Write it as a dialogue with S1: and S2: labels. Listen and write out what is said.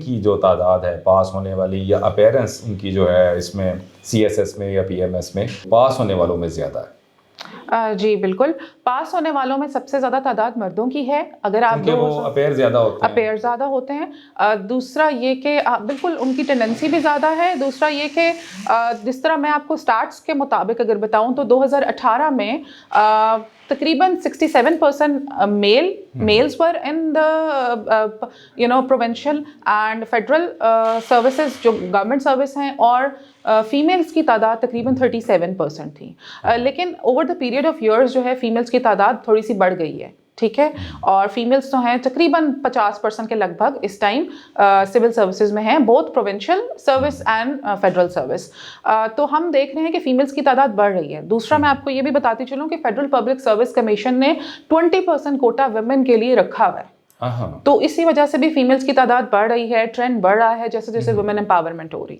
S1: کی جو تعداد ہے پاس ہونے والی یا اپیرنس ان کی جو ہے اس میں سی ایس ایس میں یا پی ایم ایس میں پاس ہونے والوں میں زیادہ ہے؟
S2: جی بالکل، پاس ہونے والوں میں سب سے زیادہ تعداد مردوں کی ہے. اگر آپ
S1: کیونکہ وہ اپیئر زیادہ ہوتے ہیں.
S2: اپیئر زیادہ ہوتے ہیں. دوسرا یہ کہ بالکل ان کی ٹینڈنسی بھی زیادہ ہے. دوسرا یہ کہ جس طرح میں آپ کو سٹارٹس کے مطابق اگر بتاؤں تو 2018 میں تقریباً 67% males were in the provincial and federal services جو گورنمنٹ سروس ہیں, اور فیمیلز کی تعداد تقریباً 37% تھی. لیکن over the period of years جو ہے فیمیلز کی تعداد تھوڑی سی بڑھ گئی ہے, ٹھیک ہے, اور فیمیلز تو ہیں تقریباً 50% کے لگ بھگ اس ٹائم سول سروسز میں ہیں, both provincial service and federal service. تو ہم دیکھ رہے ہیں کہ فیمیلز کی تعداد بڑھ رہی ہے. دوسرا میں آپ کو یہ بھی بتاتی چلوں کہ فیڈرل پبلک سروس کمیشن نے 20% کوٹا ویمن کے لیے رکھا ہوا ہے. تو اسی وجہ سے بھی فیمیلز کی تعداد بڑھ رہی ہے, ٹرینڈ بڑھ رہا ہے جیسے جیسے ویمن امپاورمنٹ ہو رہی ہے.